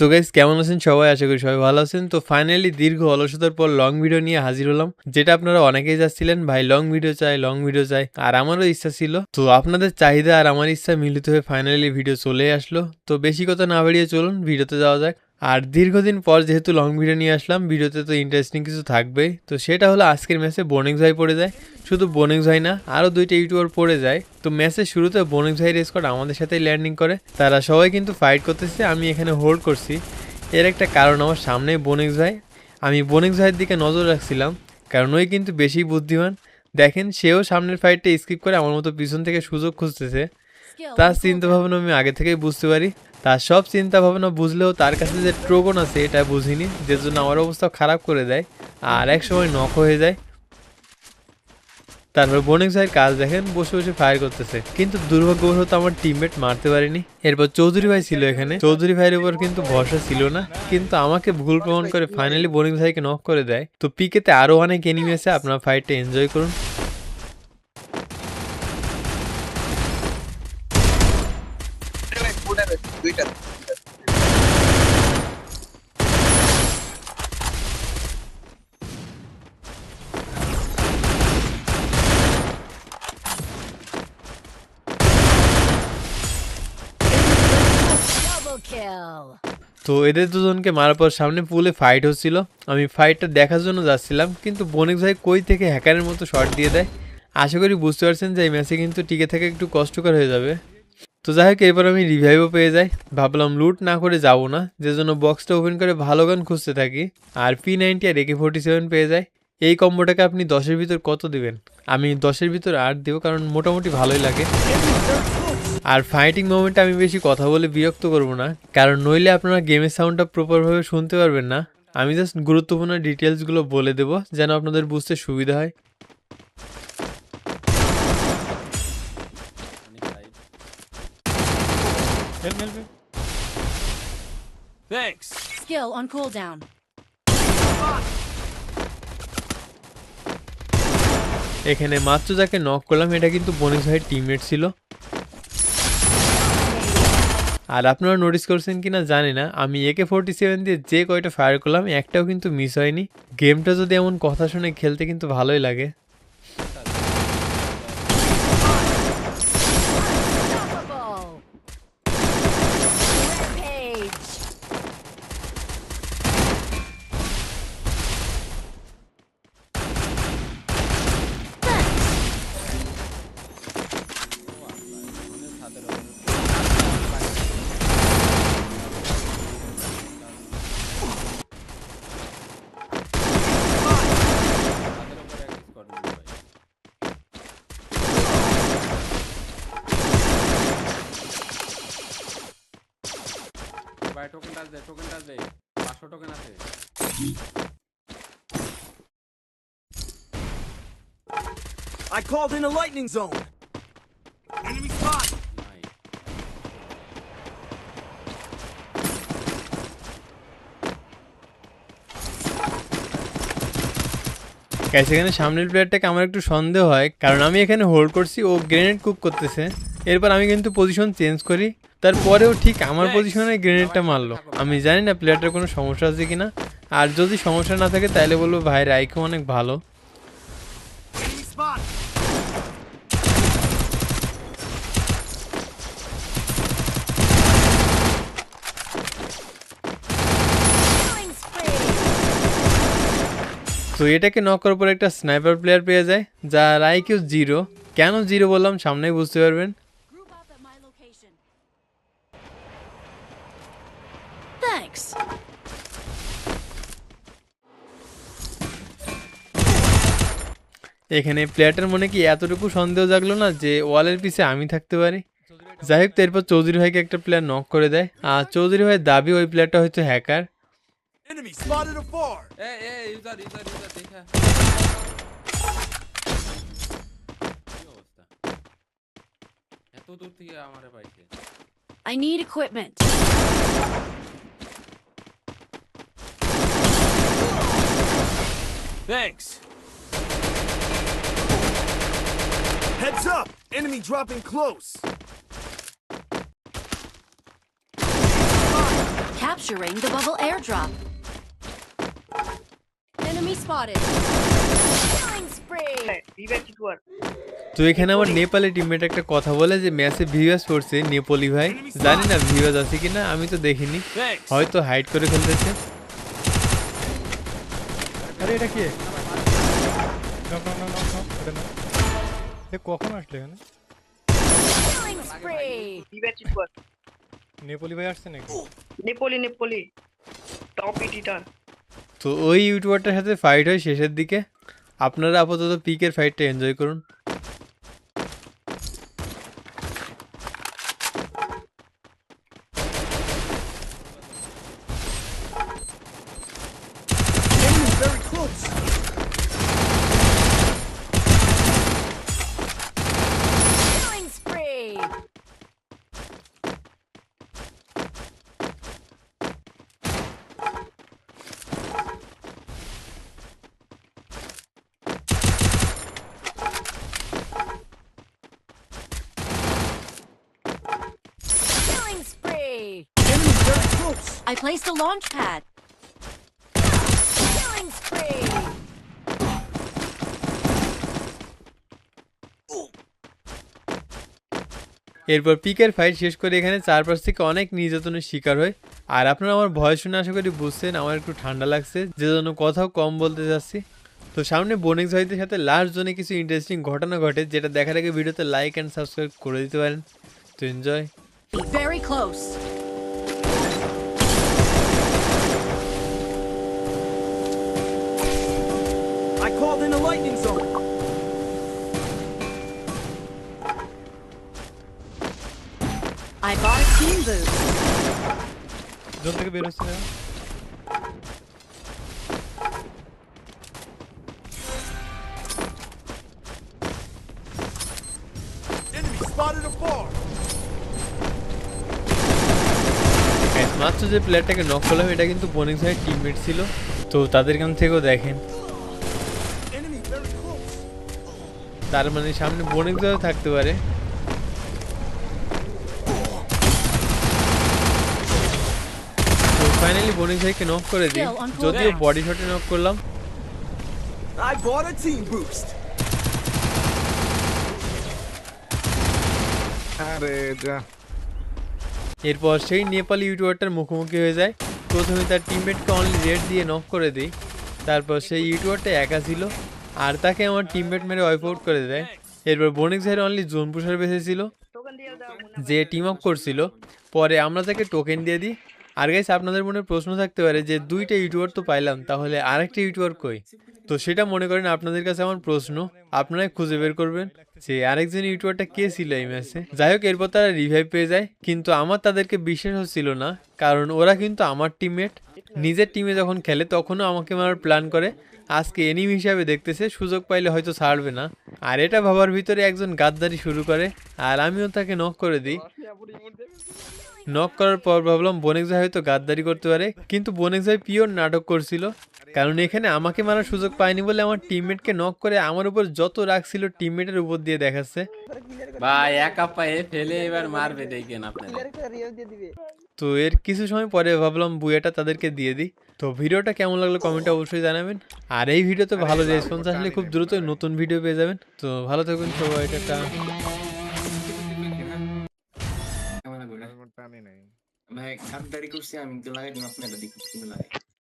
তো গাইস কেমন আছেন সবাই? আশা করি সবাই ভালো আছেন। তো ফাইনালি দীর্ঘ অলসতার পর লং ভিডিও নিয়ে হাজির হলাম, যেটা আপনারা অনেকেই যাচ্ছিলেন ভাই লং ভিডিও চাই লং ভিডিও চাই, আর আমারও ইচ্ছা ছিল। তো আপনাদের চাহিদা আর আমার ইচ্ছা মিলিত হয়ে ফাইনালি ভিডিও চলে আসলো। তো বেশি কথা না বাড়িয়ে চলুন ভিডিওতে যাওয়া যাক। আর দীর্ঘদিন পর যেহেতু লং ভিডিও নিয়ে আসলাম, ভিডিওতে তো ইন্টারেস্টিং কিছু থাকবেই। তো সেটা হলো আজকের ম্যাচে বোনিক্স ভাই পড়ে যায়। শুধু বোনিক্স ভাই না, আরও দুইটা ইউটিউবার পড়ে যায়। তো ম্যাচের শুরুতে বোনিক্স ভাইয়ের স্কোয়াড আমাদের সাথেই ল্যান্ডিং করে। তারা সবাই কিন্তু ফাইট করতেছে, আমি এখানে হোল্ড করছি। এর একটা কারণ, আমার সামনেই বোনিক্স ভাই। আমি বোনিক্স ভাইয়ের দিকে নজর রাখছিলাম, কারণ ওই কিন্তু বেশি বুদ্ধিমান। দেখেন সেও সামনের ফাইটটা স্কিপ করে আমার মতো পিছন থেকে সুযোগ খুঁজতেছে। তার চিন্তা ভাবনা আমি আগে থেকেই বুঝতে পারি। তার সব চিন্তা ভাবনা বুঝলেও তার কাছে যে ট্রোগন আছে এটা বুঝিনি, যে জন্য আমার অবস্থা খারাপ করে দেয় আর এক সময় নক হয়ে যায়। তারপর বোনিক্স ভাইয়ের কাজ দেখেন, বসে বসে ফায়ার করতেছে, কিন্তু দুর্ভাগ্যবশত আমার টিমমেট মারতে পারিনি। এরপর চৌধুরী ভাই ছিল এখানে, চৌধুরী ভাইয়ের উপর কিন্তু ভরসা ছিল না, কিন্তু আমাকে ভুল প্রমাণ করে ফাইনালি বোনিক্স ভাইকে নক করে দেয়। তো পিকেতে আরো অনেক এনিমি আছে, আপনারা ফাইটটা এনজয় করুন। তো এদের দুজনকে মারার পর সামনে পুলে ফাইট হচ্ছিল। আমি ফাইটটা দেখার জন্য যাচ্ছিলাম, কিন্তু বোনিক্স ভাই কই থেকে হ্যাকারের মতো শট দিয়ে দেয়। আশা করি বুঝতে পারছেন যে এই ম্যাচে কিন্তু টিকে থাকা একটু কষ্টকর হয়ে যাবে। তো যাই হোক, এরপর আমি রিভাইভও পেয়ে যাই। ভাবলাম লুট না করে যাবো না, যে জন্য বক্সটা ওপেন করে ভালো গান খুঁজতে থাকি, আর P90 আর AK-47 পেয়ে যায়। এই কম্বোটাকে আপনি 10-এর ভিতর কত দিবেন? আমি 10-এর ভিতর 8 দেবো, কারণ মোটামুটি ভালোই লাগে। আর ফাইটিং মোমেন্টে আমি বেশি কথা বলে বিরক্ত করব না, কারণ নইলে আপনারা গেমের সাউন্ডটা প্রপারভাবে শুনতে পারবেন না। আমি জাস্ট গুরুত্বপূর্ণ ডিটেলসগুলো বলে দেবো যেন আপনাদের বুঝতে সুবিধা হয়। Thanks. Skill on cooldown. এখানে মাত্র যাকে নক করলাম এটা কিন্তু বোনিক্স ভাইয়ের টিমমেট ছিল। আর আপনারা নোটিস করছেন কিনা জানি না, আমি AK-47 দিয়ে যে কয়টা ফায়ার করলাম একটাও কিন্তু মিস হয়নি। গেমটা যদি এমন কথা শুনে খেলতে কিন্তু ভালোই লাগে। ভাই টোকেন টাচ দে 500 টোকেন আছে। I called in a lightning zone. Enemy spot. এখানে সামনের প্লেয়ারটাকে আমার একটু সন্দেহ হয়, কারণ আমি এখানে হোল্ড করছি, ও গ্রেনেড কুক করতেছে। এরপর আমি কিন্তু পজিশন চেঞ্জ করি, তারপরেও ঠিক আমার পজিশনে গ্রেনেডটা মারলো। আমি জানি না প্লেয়ারটার কোনো সমস্যা আছে কিনা, আর যদি সমস্যা না থাকে তাহলে বলবো ভাই রাইকো অনেক ভালো। Enemy spot. তো এটাকে নক করার পর একটা স্নাইপার প্লেয়ার পেয়ে যায়, যার IQ 0। কেন 0 বললাম সামনেই বুঝতে পারবেন। Group up at my location. Thanks. এখানে প্লেয়ারটার মনে কি এতটুকু সন্দেহ জাগলো না যে ওয়ালের পিছে আমি থাকতে পারি। যাই হোক, এরপর চৌধুরী ভাইকে একটা প্লেয়ার নক করে দেয়, আর চৌধুরী ভাইয়ের দাবি ওই প্লেয়ারটা হয়তো hacker. Enemy spotted afar. User দেখা কি অবস্থা, এত দূর থেকে আমারে পাইছে। I need equipment. Thanks. Heads up. Enemy dropping close. capturing the bubble airdrop. Enemy spotted. Killing spree. তো এখানে আমার নেপালি টিমমেট একটা কথা বলে যে ম্যাচে ভিউয়ার্স পড়ছে নেপালি ভাই, জানি না ভিউয়ার্স আছে কিনা, আমি তো দেখিনি, Thanks. হয়তো হাইড করে ফেলতেছে। আরে এটা কি? এটা না। এ কখন আসলে এখানে? Killing spree. নেপালি ভাই আসছে নাকি? নেপোলি টপ এডিটর তো ওই ইউটিউবারটার সাথে ফাইট হয় শেষের দিকে। আপনারা আপাতত পিকের ফাইটটা এনজয় করুন। Enemy very close. Killing spree. Killing spree. Enemy very close. I placed a launch pad. Killing spree. এরপর পিকের ফাইট শেষ করে এখানে চারপাশ থেকে অনেক নির্যাতনের শিকার হয়। আর আপনারা আমার ভয়েস শুনে আশা করি বুঝছেন আমার একটু ঠান্ডা লাগছে, যে জন্য কথাও কম বলতে যাচ্ছি। তো সামনে বোনেক্স ভাইদের সাথে লাস্ট জোনে কিছু ইন্টারেস্টিং ঘটনা ঘটে, যেটা দেখার আগে ভিডিওতে লাইক অ্যান্ড সাবস্ক্রাইব করে দিতে পারেন। তো enjoy. Very close. I called in a lightning zone. I bought a team boost. Zone থেকে বের হচ্ছে না? Enemy spotted a bar. Guys, মাত্র যে প্লেয়ারটাকে নক করলাম এটা কিন্তু বোনেক্স ভাইয়ের টিমমেট ছিল। তো তাদের কাছ থেকেও দেখেন, Enemy very close. তার মানে সামনে বোনেক্স ভাইও থাকতে পারে। তো ফাইনালি বোনেক্স ভাইকে নক করে দিই, Still on cooldown. যদিও বডি শটে নক করলাম। I bought a team boost. আরে যা এরপর সেই নেপালি ইউটিউবারটার মুখোমুখি হয়ে যায়। প্রথমে তার টিমমেটকে অনলি রেড দিয়ে নক করে দিই, তারপর সেই ইউটিউবারটা একা ছিল আর তাকে আমার টিমমেট মেরে ওয়াইপ আউট করে দেয়। এরপর বোনেক্স ভাইয়ের অনলি জোন পুষার বেঁচেছিল টোকেন দিয়ে দাও মুন্না যে টিম আপ করছিল, পরে আমরা তাকে টোকেন দিয়ে দিই। আর গাইস আপনাদের মনে প্রশ্ন থাকতে পারে যে দুইটা ইউটিউবার তো পাইলাম, তাহলে আরেকটা ইউটিউবার কই? তো সেটা মনে করেন আপনাদের কাছে আমার প্রশ্ন, আপনারাই খুঁজে বের করবেন যে আরেকজন ইউটিউবারটা কে ছিল এই ম্যাচে। যাই হোক, এরপর তারা রিভাইভ পেয়ে যায়, কিন্তু আমার তাদেরকে বিশ্বাস হচ্ছিল না, কারণ ওরা কিন্তু আমার টিমমেট। নিজের টিমে যখন খেলে তখনও আমাকে মারার প্ল্যান করে, আজকে এনিমি হিসাবে দেখতেছে, সুযোগ পাইলে হয়তো ছাড়বে না। আর এটা ভাবার ভিতরে একজন গাদ্দারি শুরু করে, আর আমিও তাকে নক করে দিই। নক করার পর ভাবলাম বোনেক্স ভাই হয়তো গাদ্দারি করতে পারে, কিন্তু বোনেক্স ভাই পিওর নাটক করছিল, কারণ এখানে আমাকে মারার সুযোগ পায়নি বলে আমার টিমমেটকে নক করে আমার উপর যত রাগ ছিল টিমমেটের উপর দিয়ে দেখাচ্ছে। ভাই একা পায়ে ফেলে এবার মারবে দেখেন আপনারা। তো এর কিছু সময় পরে ভাবলাম বুয়াটা তাদেরকে দিয়ে দিই। তো ভিডিওটা কেমন লাগলো কমেন্টে অবশ্যই জানাবেন। আর এই ভিডিওতে ভালো রেসপন্স আসলে খুব দ্রুত নতুন ভিডিও পেয়ে যাবেন। তো ভালো থাকুন সবাই, টাটা। টানি নাই ভাই খাদ্দারি করছি আমি তো লাগাই দিন আপনারা দেখুন লাগে